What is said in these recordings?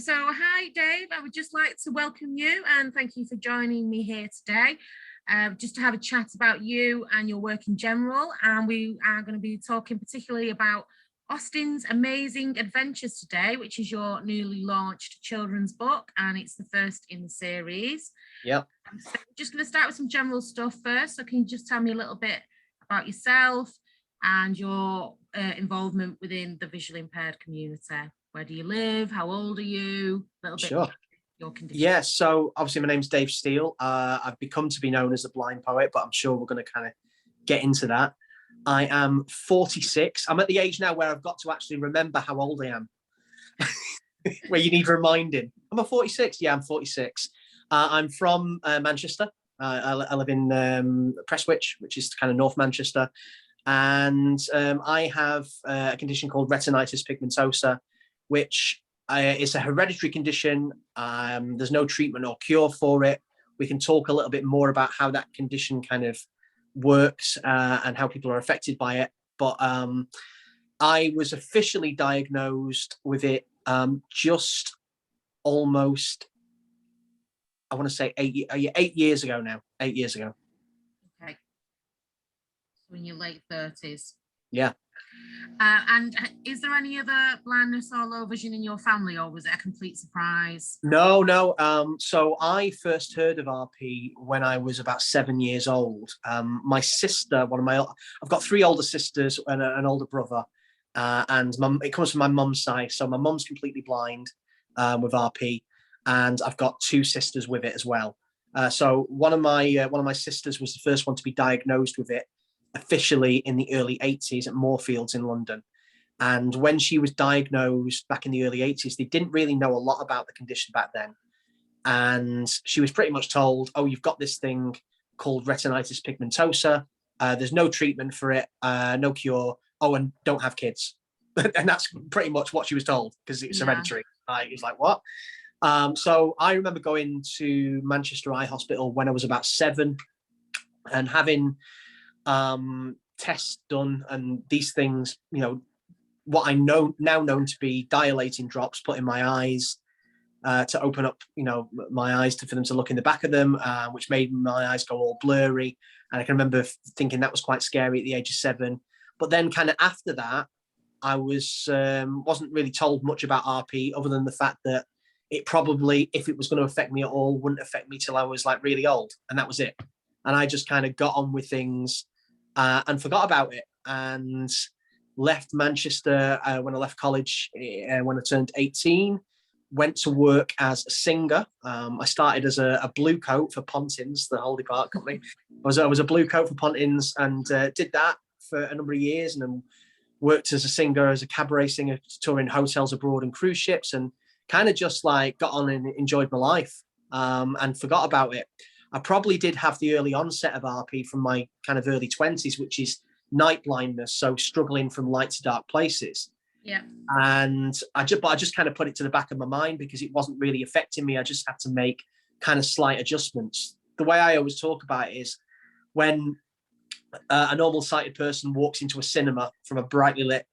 So, hi, Dave. I would just like to welcome you and thank you for joining me here today, just to have a chat about you and your work in general. And we are going to be talking particularly about Austin's Amazing Adventures today, which is your newly launched children's book, and it's the first in the series. Yep. So we're just going to start with some general stuff first. So can you just tell me a little bit about yourself and your involvement within the visually impaired community? Where do you live? How old are you? A little bit Sure. your condition. Yeah, so obviously my name's Dave Steele. I've become to be known as the blind poet, but I'm sure we're going to kind of get into that. I am 46. I'm at the age now where I've got to actually remember how old I am. Where you need reminding. Am I 46? Yeah, I'm 46. I'm from Manchester. I live in Prestwich, which is kind of North Manchester. And I have a condition called retinitis pigmentosa, which is a hereditary condition. There's no treatment or cure for it. We can talk a little bit more about how that condition kind of works and how people are affected by it. But I was officially diagnosed with it just almost, I want to say 8 years ago now. 8 years ago. Okay. So in your late 30s. Yeah. And is there any other blindness or low vision in your family, or was it a complete surprise? No. So I first heard of RP when I was about 7 years old. My sister, I've got three older sisters and an older brother, and it comes from my mum's side. So my mum's completely blind with RP, and I've got two sisters with it as well. So one of my sisters was the first one to be diagnosed with it officially in the early 80s at Moorfields in London. And when she was diagnosed back in the early 80s, they didn't really know a lot about the condition back then. And she was pretty much told, oh, you've got this thing called retinitis pigmentosa. There's no treatment for it, no cure. Oh, and don't have kids. And that's pretty much what she was told because it's hereditary. It was like, what? So I remember going to Manchester Eye Hospital when I was about 7 and having tests done and these things, what I know now known to be dilating drops put in my eyes to open up, my eyes for them to look in the back of them, which made my eyes go all blurry. And I can remember thinking that was quite scary at the age of 7. But then kind of after that, I wasn't really told much about RP other than the fact that it probably, if it was going to affect me at all, wouldn't affect me till I was like really old. And that was it. And I just kind of got on with things and forgot about it and left Manchester when I left college when I turned 18, went to work as a singer. I started as a blue coat for Pontins, the Holiday Park company. I was a blue coat for Pontins and did that for a number of years and then worked as a singer, as a cabaret singer, touring hotels abroad and cruise ships, and kind of just like got on and enjoyed my life and forgot about it. I probably did have the early onset of RP from my kind of early 20s, which is night blindness, so struggling from light to dark places. Yeah. And I just kind of put it to the back of my mind because it wasn't really affecting me. I just had to make kind of slight adjustments. The way I always talk about it is when a normal sighted person walks into a cinema from a brightly lit,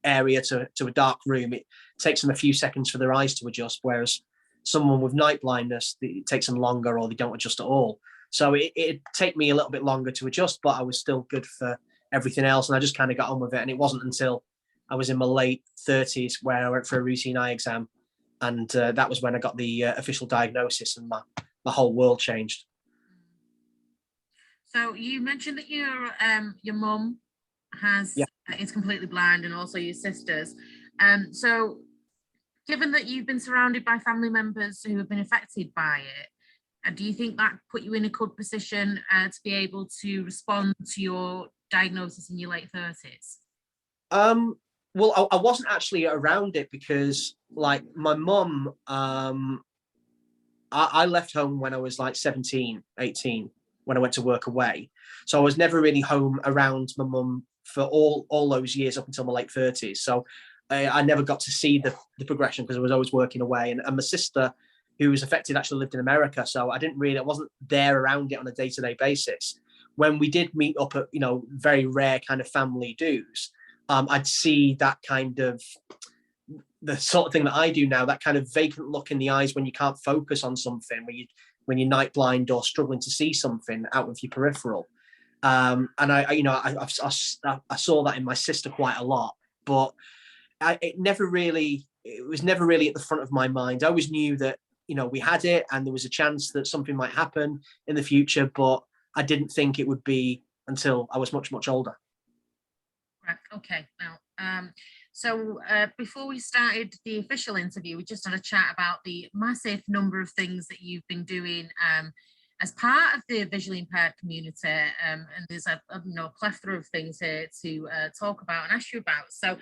area to a dark room, it takes them a few seconds for their eyes to adjust, whereas someone with night blindness, it takes them longer or they don't adjust at all. So it'd take me a little bit longer to adjust, but I was still good for everything else. And I just kind of got on with it. And it wasn't until I was in my late 30s where I went for a routine eye exam. And that was when I got the official diagnosis and my whole world changed. So you mentioned that your mum is completely blind and also your sisters. So given that you've been surrounded by family members who have been affected by it, do you think that put you in a good position to be able to respond to your diagnosis in your late 30s? Well, I wasn't actually around it because, like, my mum, I left home when I was like 17, 18, when I went to work away. So I was never really home around my mum for all those years up until my late 30s. So I never got to see the progression because I was always working away. And my sister, who was affected, actually lived in America. So I wasn't there around it on a day-to-day basis. When we did meet up at, very rare kind of family dues, I'd see that kind of the sort of thing that I do now, that kind of vacant look in the eyes when you can't focus on something, when you're night blind or struggling to see something out of your peripheral. And I saw that in my sister quite a lot, but it was never really at the front of my mind. I always knew that, we had it and there was a chance that something might happen in the future, but I didn't think it would be until I was much, much older. Right. Okay. Now, so before we started the official interview, we just had a chat about the massive number of things that you've been doing as part of the visually impaired community, and there's a plethora of things here to talk about and ask you about. So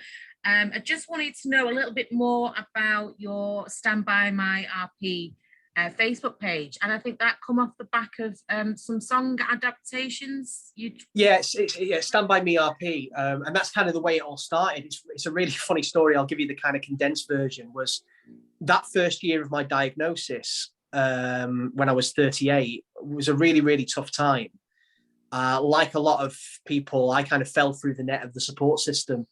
I just wanted to know a little bit more about your Stand By My RP Facebook page, and I think that come off the back of some song adaptations. Stand By Me RP, and that's kind of the way it all started. It's a really funny story. I'll give you the kind of condensed version. Was that first year of my diagnosis, when I was 38, was a really, really tough time. Like a lot of people, I kind of fell through the net of the support system.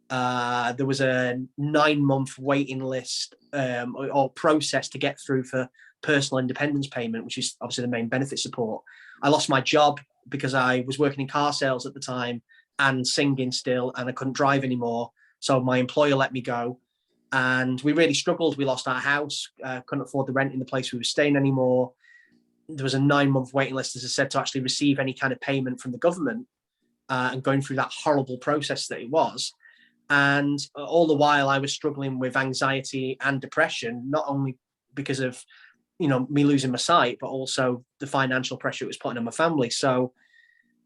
There was a 9-month waiting list or process to get through for personal independence payment, which is obviously the main benefit support. I lost my job because I was working in car sales at the time and singing still, and I couldn't drive anymore. So my employer let me go, and we really struggled. We lost our house, couldn't afford the rent in the place we were staying anymore. There was a 9-month waiting list, as I said, to actually receive any kind of payment from the government, and going through that horrible process that it was. And all the while I was struggling with anxiety and depression, not only because of, me losing my sight, but also the financial pressure it was putting on my family. So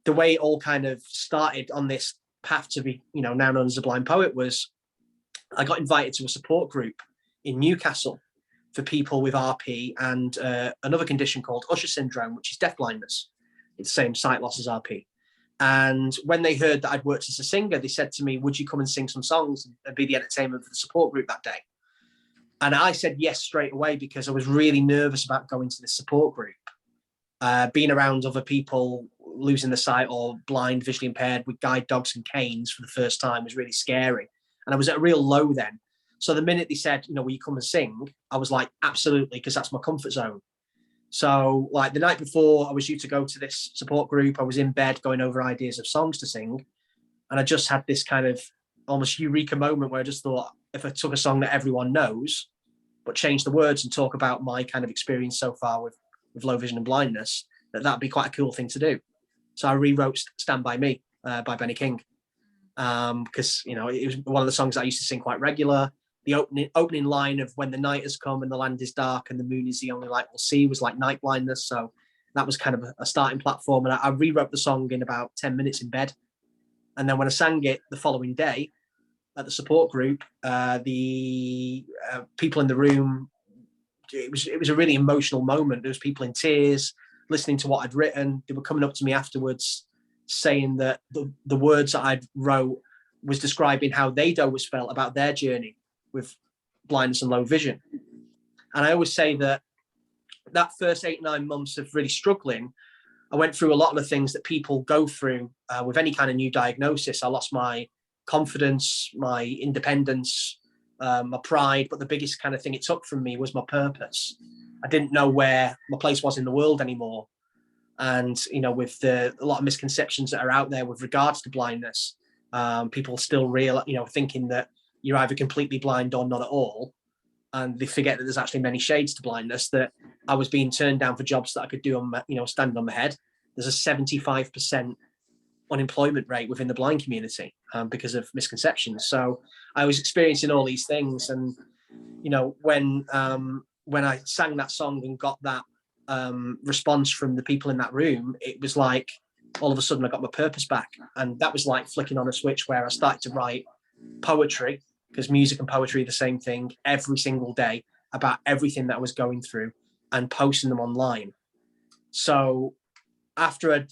the way it all kind of started on this path to be, now known as a blind poet, was I got invited to a support group in Newcastle for people with RP and another condition called Usher syndrome, which is deafblindness. It's the same sight loss as RP. And when they heard that I'd worked as a singer, they said to me, would you come and sing some songs and be the entertainment for the support group that day? And I said yes straight away, because I was really nervous about going to the support group. Being around other people losing the sight or blind, visually impaired with guide dogs and canes for the first time was really scary. And I was at a real low then. So the minute they said, will you come and sing? I was like, absolutely, because that's my comfort zone. So like the night before I was due to go to this support group, I was in bed going over ideas of songs to sing. And I just had this kind of almost eureka moment where I just thought, if I took a song that everyone knows, but change the words and talk about my kind of experience so far with low vision and blindness, that'd be quite a cool thing to do. So I rewrote Stand By Me by Benny King, because, it was one of the songs I used to sing quite regular. The opening line of when the night has come and the land is dark and the moon is the only light we'll see was like night blindness. So that was kind of a starting platform. And I rewrote the song in about 10 minutes in bed. And then when I sang it the following day at the support group, the people in the room, it was a really emotional moment. There was people in tears listening to what I'd written. They were coming up to me afterwards saying that the words that I'd wrote was describing how they'd always felt about their journey with blindness and low vision. And I always say that first 8-9 months of really struggling, I went through a lot of the things that people go through with any kind of new diagnosis. I lost my confidence, my independence, my pride, but the biggest kind of thing it took from me was my purpose. I didn't know where my place was in the world anymore. And, with a lot of misconceptions that are out there with regards to blindness, people still thinking that you're either completely blind or not at all. And they forget that there's actually many shades to blindness, that I was being turned down for jobs that I could do on my, standing on my head. There's a 75% unemployment rate within the blind community because of misconceptions. So I was experiencing all these things. And, when I sang that song and got that response from the people in that room, it was like, all of a sudden I got my purpose back. And that was like flicking on a switch where I started to write poetry, because music and poetry are the same thing, every single day about everything that I was going through and posting them online. So after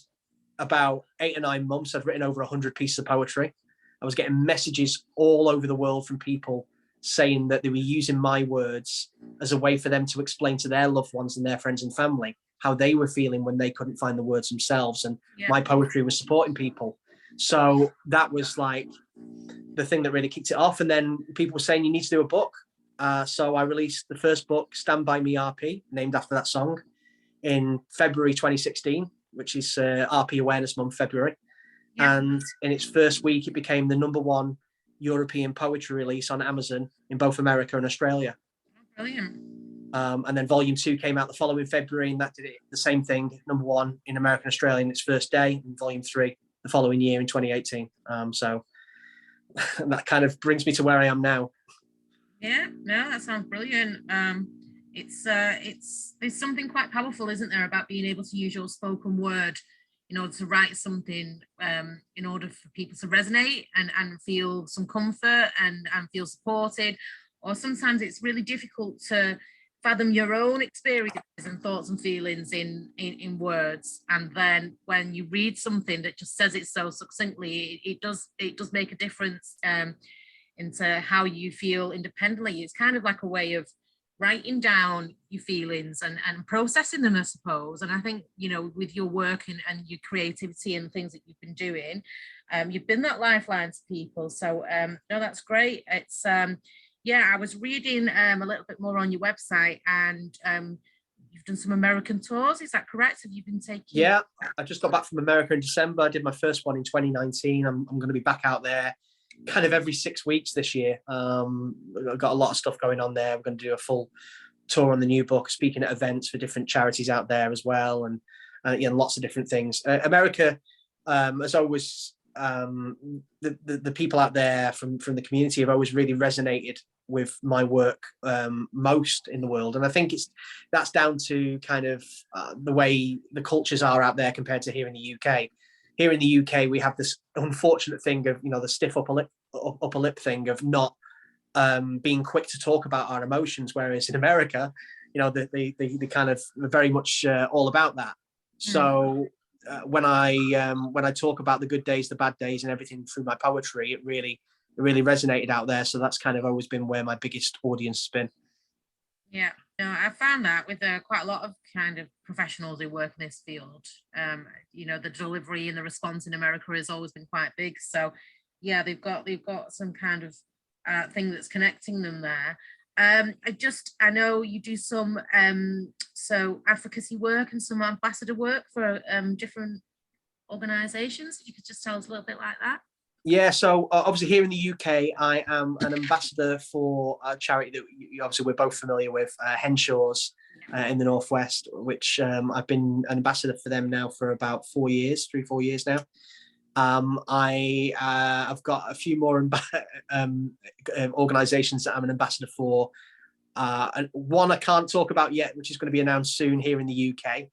about 8 or 9 months, I'd written over 100 pieces of poetry. I was getting messages all over the world from people saying that they were using my words as a way for them to explain to their loved ones and their friends and family how they were feeling when they couldn't find the words themselves. And my poetry was supporting people. So that was like the thing that really kicked it off. And then people were saying, you need to do a book. So I released the first book, Stand By Me RP, named after that song, in February 2016, which is RP Awareness Month, February. Yeah. And in its first week, it became the #1 European poetry release on Amazon in both America and Australia. Brilliant. And then volume 2 came out the following February, and that did it the same thing, #1 in America and Australia in its first day, and volume 3 the following year in 2018. So that kind of brings me to where I am now. Yeah, no, that sounds brilliant. It's there's something quite powerful, isn't there, about being able to use your spoken word in order to write something, in order for people to resonate and feel some comfort and feel supported. Or sometimes it's really difficult to fathom your own experiences and thoughts and feelings in words. And then when you read something that just says it so succinctly, it does make a difference into how you feel independently. It's kind of like a way of writing down your feelings and processing them, I suppose. And I think, you know, with your work and your creativity and things that you've been doing, you've been that lifeline to people. So no, that's great. It's yeah, I was reading a little bit more on your website, and you've done some American tours, is that correct? Have you been taking? Yeah, I just got back from America in December. I did my first one in 2019. I'm going to be back out there kind of every 6 weeks this year. I've got a lot of stuff going on there. I'm going to do a full tour on the new book, speaking at events for different charities out there as well, and you know, lots of different things. America, as always, the people out there from the community have always really resonated with my work most in the world, and I think that's down to kind of the way the cultures are out there compared to here in the UK. Here in the UK, we have this unfortunate thing of, you know, the stiff upper lip thing of not being quick to talk about our emotions, whereas in America, you know, they kind of very much all about that. So when I talk about the good days, the bad days, and everything through my poetry, it really resonated out there. So that's kind of always been where my biggest audience has been. Yeah, no, I found that with quite a lot of kind of professionals who work in this field. You know, the delivery and the response in America has always been quite big. So yeah, they've got some kind of thing that's connecting them there. I know you do some so advocacy work and some ambassador work for different organizations. If you could just tell us a little bit like that. Yeah, so obviously here in the UK, I am an ambassador for a charity that obviously we're both familiar with, Henshaw's in the Northwest, which I've been an ambassador for them now for about 4 years, 3-4 years now. I've got a few more organisations that I'm an ambassador for. One I can't talk about yet, which is going to be announced soon here in the UK,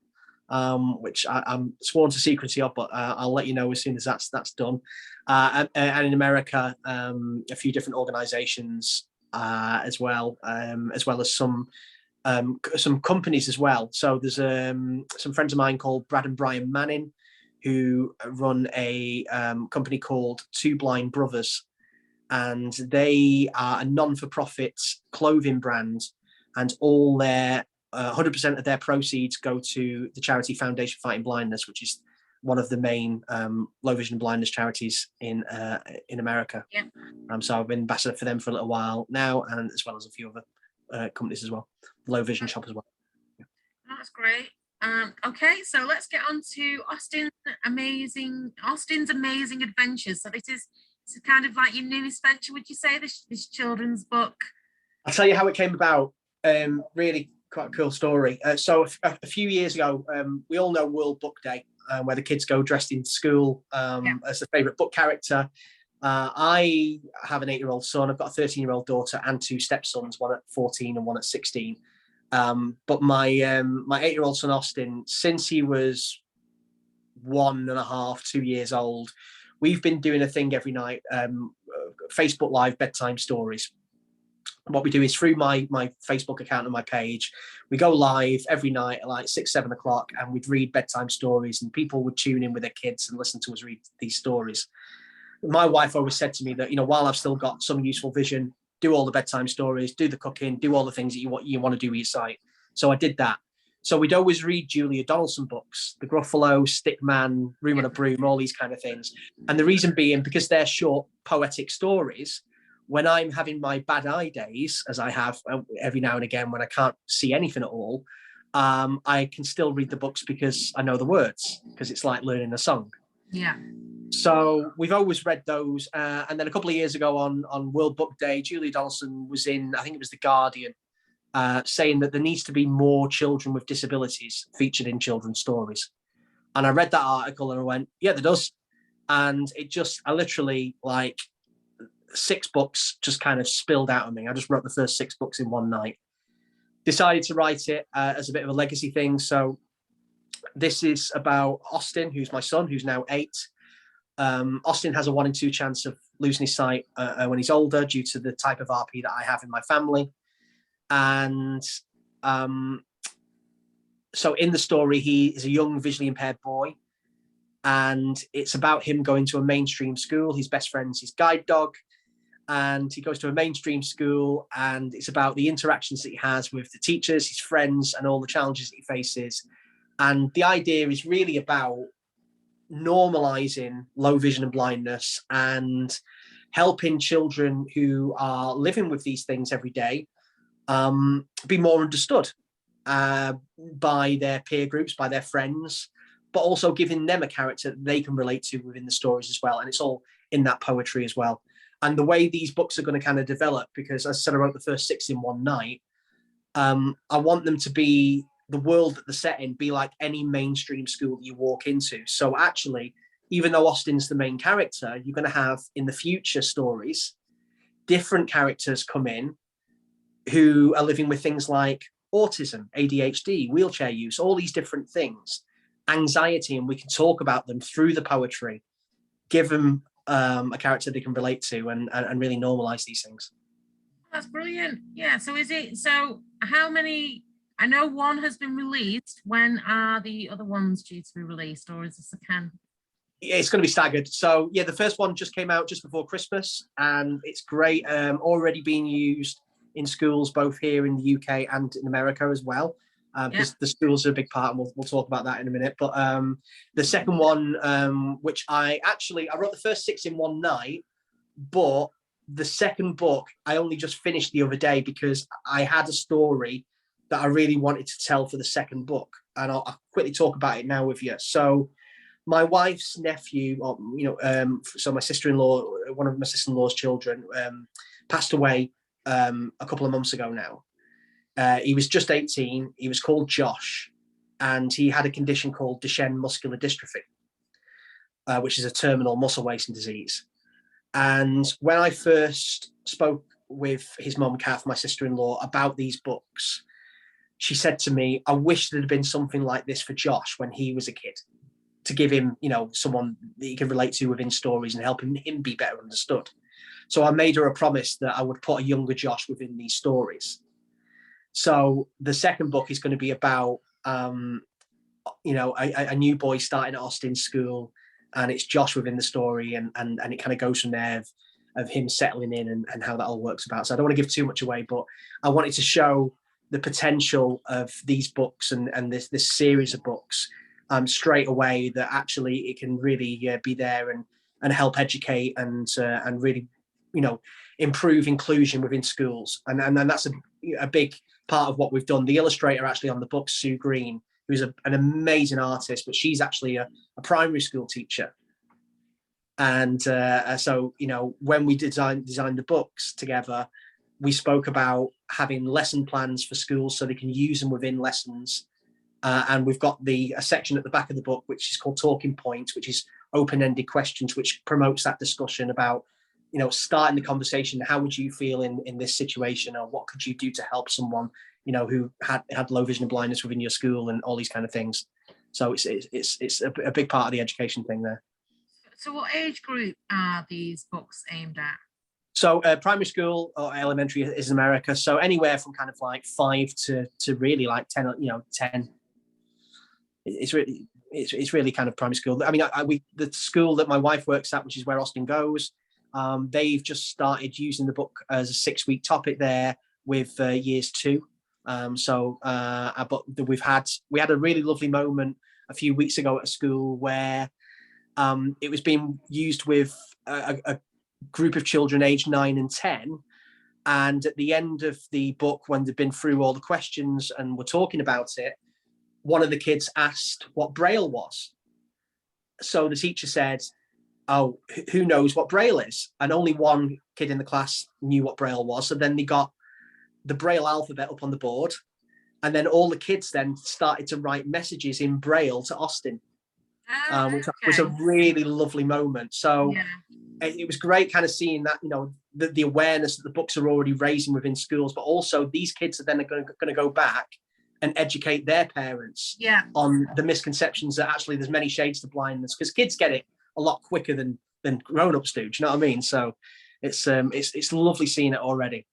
which I'm sworn to secrecy of, but I'll let you know as soon as that's done. And in America, a few different organisations as well as some companies as well. So there's some friends of mine called Brad and Brian Manning, who run a company called Two Blind Brothers, and they are a non-for-profit clothing brand, and all their 100% of their proceeds go to the charity Foundation Fighting Blindness, which is one of the main low vision blindness charities in America. Yeah. So I've been ambassador for them for a little while now, and as well as a few other companies as well, low vision shop as well. Yeah. That's great. Okay, so let's get on to Austin's amazing adventures. So this is kind of like your newest venture, would you say, this children's book? I'll tell you how it came about. Really quite a cool story. So a few years ago, we all know World Book Day, where the kids go dressed in school as a favourite book character. I have an 8-year-old son. I've got a 13-year-old daughter and 2 stepsons, one at 14 and one at 16. But my 8-year-old son Austin, since he was 1.5, 2 years old, we've been doing a thing every night, Facebook Live bedtime stories. What we do is through my Facebook account and my page, we go live every night at like 6-7 o'clock, and we'd read bedtime stories, and people would tune in with their kids and listen to us read these stories. My wife always said to me that, you know, while I've still got some useful vision, do all the bedtime stories, do the cooking, do all the things that you want to do with your site. So I did that. So we'd always read Julia Donaldson books, The Gruffalo, Stickman, Room on a Broom, all these kind of things. And the reason being, because they're short poetic stories, when I'm having my bad eye days, as I have every now and again when I can't see anything at all, I can still read the books because I know the words, because it's like learning a song. Yeah. So we've always read those. And then a couple of years ago on World Book Day, Julia Donaldson was in, I think it was The Guardian, saying that there needs to be more children with disabilities featured in children's stories. And I read that article and I went, yeah, there does. And I literally, like, 6 books just kind of spilled out of me. I just wrote the first 6 books in one night. Decided to write it as a bit of a legacy thing. So this is about Austin, who's my son, who's now 8. Austin has a 1 in 2 chance of losing his sight when he's older due to the type of RP that I have in my family. And so in the story, he is a young visually impaired boy, and it's about him going to a mainstream school. His best friend's his guide dog, and he goes to a mainstream school, and it's about the interactions that he has with the teachers, his friends, and all the challenges that he faces. And the idea is really about normalizing low vision and blindness and helping children who are living with these things every day be more understood by their peer groups, by their friends, but also giving them a character that they can relate to within the stories as well. And it's all in that poetry as well. And the way these books are going to kind of develop, because as I said, I wrote the first 6 in one night, I want them to be, the world that they're set in, be like any mainstream school that you walk into. So actually, even though Austin's the main character, you're going to have in the future stories, different characters come in who are living with things like autism, ADHD, wheelchair use, all these different things, anxiety, and we can talk about them through the poetry, give them a character they can relate to, and really normalize these things. That's brilliant. Yeah. So how many, I know one has been released. When are the other ones due to be released, or is this a can? It's going to be staggered. So yeah, the first one just came out just before Christmas, and it's great. Already being used in schools both here in the UK and in America as well, because the schools are a big part, and we'll talk about that in a minute. But the second one, which I wrote the first 6 in one night, but the second book I only just finished the other day because I had a story that I really wanted to tell for the second book, and I'll quickly talk about it now with you. So my wife's nephew, so my sister-in-law, one of my sister-in-law's children, passed away a couple of months ago now. He was just 18. He was called Josh, and he had a condition called Duchenne muscular dystrophy, which is a terminal muscle wasting disease. And when I first spoke with his mum, Kath, my sister-in-law, about these books, she said to me, I wish there'd been something like this for Josh when he was a kid, to give him, someone that he can relate to within stories and help him be better understood. So I made her a promise that I would put a younger Josh within these stories. So the second book is going to be about, a new boy starting at Austin School, and it's Josh within the story, and it kind of goes from there of him settling in and how that all works about. So I don't want to give too much away, but I wanted to show the potential of these books and this series of books straight away, that actually it can really be there and help educate and really, improve inclusion within schools. And that's a big part of what we've done. The illustrator actually on the book, Sue Green, who's an amazing artist, but she's actually a primary school teacher. And so, when we designed the books together, we spoke about having lesson plans for schools so they can use them within lessons. And we've got a section at the back of the book, which is called Talking Points, which is open-ended questions, which promotes that discussion about, starting the conversation. How would you feel in this situation, or what could you do to help someone, who had low vision and blindness within your school, and all these kind of things. So it's a big part of the education thing there. So what age group are these books aimed at? So primary school or elementary is in America. So anywhere from kind of like 5 to really like 10, 10. It's really kind of primary school. I mean, the school that my wife works at, which is where Austin goes, they've just started using the book as a 6-week topic there with years 2. But we had a really lovely moment a few weeks ago at a school where it was being used with a group of children aged 9 and 10. And at the end of the book, when they've been through all the questions and were talking about it, one of the kids asked what Braille was. So the teacher said, oh, who knows what Braille is? And only one kid in the class knew what Braille was. So then they got the Braille alphabet up on the board. And then all the kids then started to write messages in Braille to Austin, which was a really lovely moment. So it was great kind of seeing that, you know, the awareness that the books are already raising within schools, but also these kids are then going to go back and educate their parents on the misconceptions that actually there's many shades to blindness, because kids get it a lot quicker than grown-ups do. Do you know what I mean? So it's lovely seeing it already.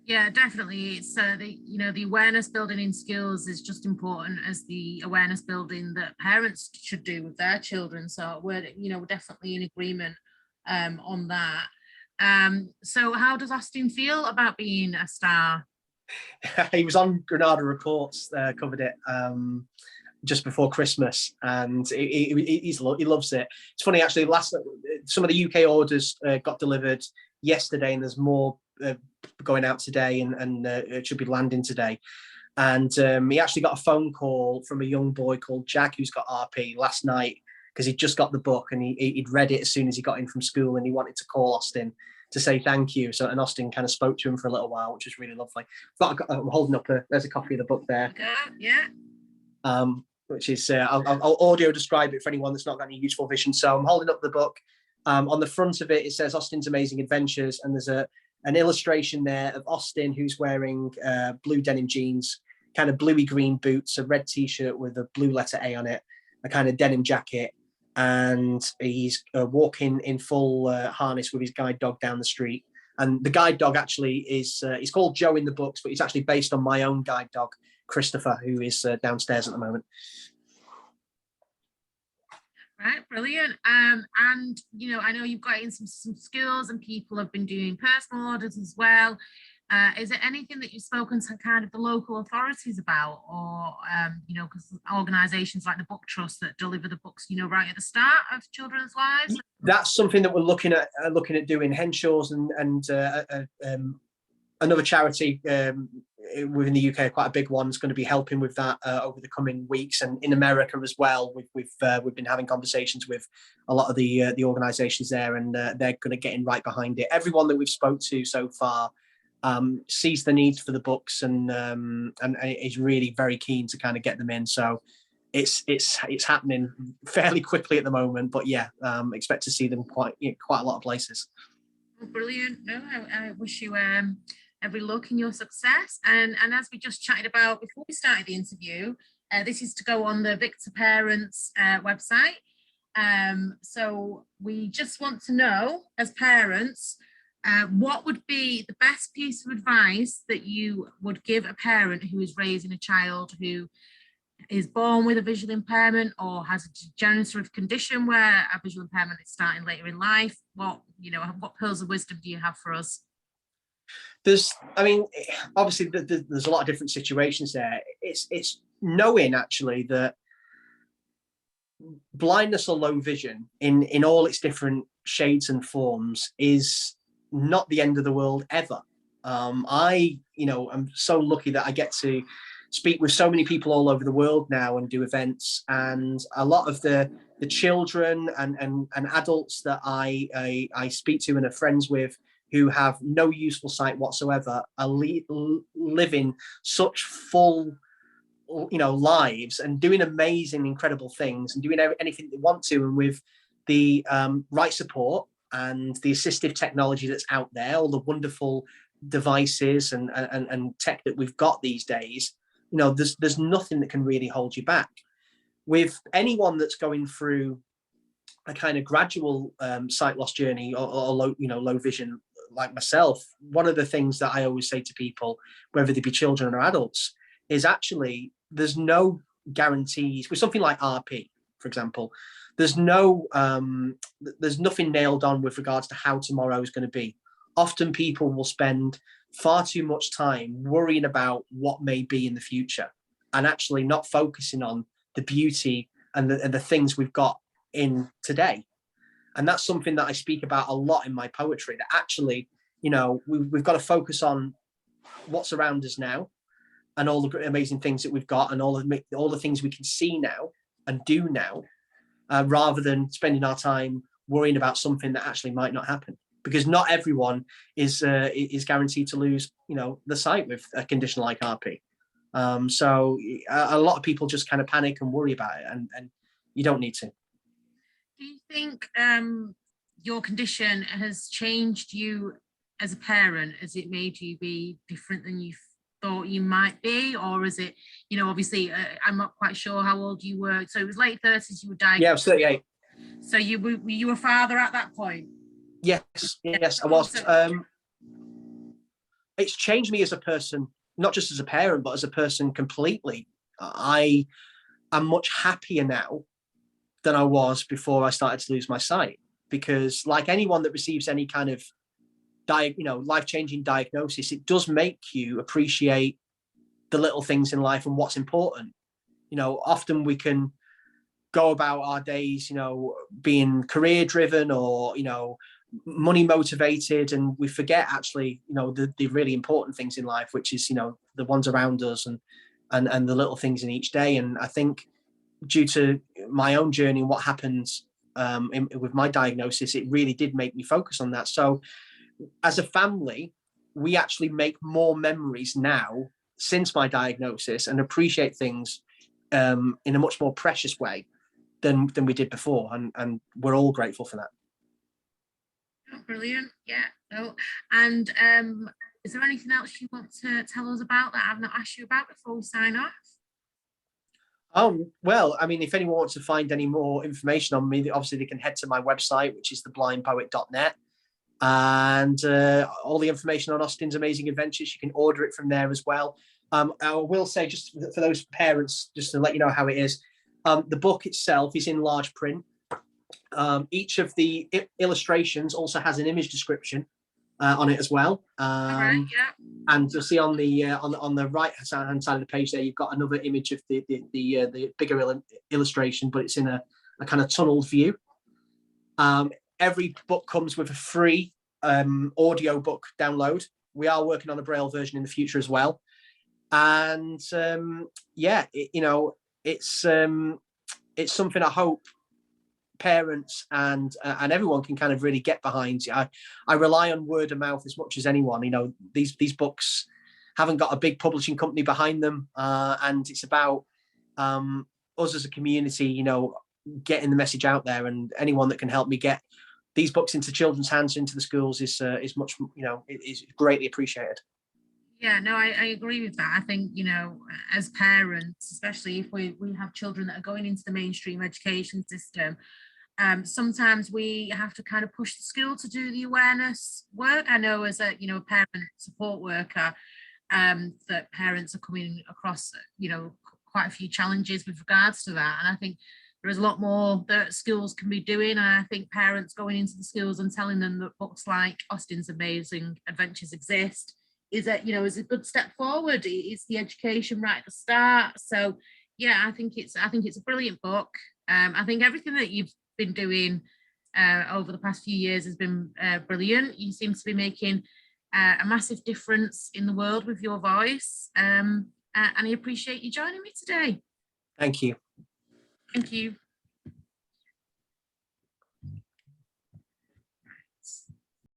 Yeah, definitely. It's the awareness building in schools is just important as the awareness building that parents should do with their children. So we're definitely in agreement on that. So how does Austin feel about being a star? He was on Granada Reports, covered it just before Christmas, and he loves it. It's funny actually. Some of the UK orders got delivered yesterday, and there's more going out today, and it should be landing today. And he actually got a phone call from a young boy called Jack who's got RP last night, because he'd just got the book and he'd read it as soon as he got in from school, and he wanted to call Austin to say thank you. So, and Austin kind of spoke to him for a little while, which was really lovely. I'm holding up there's a copy of the book there. Which is I'll audio describe it for anyone that's not got any useful vision. So I'm holding up the book. On the front of it says Austin's Amazing Adventures, and there's an illustration there of Austin who's wearing blue denim jeans, kind of bluey green boots, a red t-shirt with a blue letter A on it, a kind of denim jacket, and he's walking in full harness with his guide dog down the street. And the guide dog actually is he's called Joe in the books, but he's actually based on my own guide dog, Christopher, who is downstairs at the moment. Right, brilliant. And I know you've got in some skills, and people have been doing personal orders as well. Is there anything that you've spoken to kind of the local authorities about, or because organisations like the Book Trust that deliver the books, right at the start of children's lives? That's something that we're looking at doing. Henshaws and another charity within the UK, quite a big one, is going to be helping with that over the coming weeks. And in America as well, we've been having conversations with a lot of the organisations there, and they're going to get in right behind it. Everyone that we've spoke to so far sees the needs for the books, and is really very keen to kind of get them in. So it's happening fairly quickly at the moment, but expect to see them quite a lot of places. Brilliant. No, I wish you every luck in your success. And as we just chatted about before we started the interview, this is to go on the VICTA Parents website. So we just want to know, as parents, what would be the best piece of advice that you would give a parent who is raising a child who is born with a visual impairment or has a degenerative condition where a visual impairment is starting later in life? What pearls of wisdom do you have for us? Obviously there's a lot of different situations there. It's knowing actually that blindness or low vision in all its different shades and forms is not the end of the world ever. I'm so lucky that I get to speak with so many people all over the world now and do events, and a lot of the children and adults that I speak to and are friends with who have no useful sight whatsoever are living such full lives and doing amazing, incredible things and doing anything they want to, and with the right support and the assistive technology that's out there, all the wonderful devices and tech that we've got these days, there's nothing that can really hold you back. With anyone that's going through a kind of gradual sight loss journey or low vision like myself, one of the things that I always say to people, whether they be children or adults, is actually there's no guarantees with something like RP, for example. There's nothing nailed on with regards to how tomorrow is going to be. Often people will spend far too much time worrying about what may be in the future and actually not focusing on the beauty and the things we've got in today. And that's something that I speak about a lot in my poetry, that actually, you know, we've got to focus on what's around us now and all the amazing things that we've got and all the things we can see now and do now, rather than spending our time worrying about something that actually might not happen. Because not everyone is guaranteed to lose, you know, the sight with a condition like RP. So a lot of people just kind of panic and worry about it, and you don't need to. Do you think your condition has changed you as a parent? Has it made you be different than you thought you might be? Or is it, you know, obviously, I'm not quite sure how old you were. So it was late 30s you were diagnosed. Yeah, I was 38. So were you a father at that point? Yes, I was. It's changed me as a person, not just as a parent, but as a person completely. I am much happier now than I was before I started to lose my sight, because like anyone that receives any kind of life-changing diagnosis, it does make you appreciate the little things in life and what's important. You know, often we can go about our days, you know, being career driven or, you know, money motivated, and we forget actually, you know, the really important things in life, which is, you know, the ones around us and the little things in each day. And I think due to my own journey and what happened with my diagnosis, it really did make me focus on that. So as a family, we actually make more memories now since my diagnosis and appreciate things in a much more precious way than we did before. And we're all grateful for that. Oh, brilliant. Yeah. Oh, and is there anything else you want to tell us about that I've not asked you about before we sign off? Well, I mean, if anyone wants to find any more information on me, obviously they can head to my website, which is theblindpoet.net. And all the information on Austin's Amazing Adventures, you can order it from there as well. I will say, just for those parents, just to let you know how it is, the book itself is in large print. Each of the illustrations also has an image description on it as well. All right, yeah. And you'll see on the right hand side of the page there, you've got another image of the bigger illustration, but it's in a kind of tunneled view. Every book comes with a free audio book download. We are working on a Braille version in the future as well. And it's something I hope parents and everyone can kind of really get behind. I rely on word of mouth as much as anyone. You know, these books haven't got a big publishing company behind them, and it's about us as a community, you know, getting the message out there. And anyone that can help me get these books into children's hands, into the schools, is much, you know, is greatly appreciated. Yeah, no, I agree with that. I think, you know, as parents, especially if we have children that are going into the mainstream education system, sometimes we have to kind of push the school to do the awareness work. I know as a, you know, parent support worker, that parents are coming across, you know, quite a few challenges with regards to that. And I think there is a lot more that schools can be doing. And I think parents going into the schools and telling them that books like Austin's Amazing Adventures exist is a good step forward. It's the education right at the start. So yeah, I think it's a brilliant book. I think everything that you've been doing over the past few years has been brilliant. You seem to be making a massive difference in the world with your voice. And I appreciate you joining me today. Thank you. Thank you.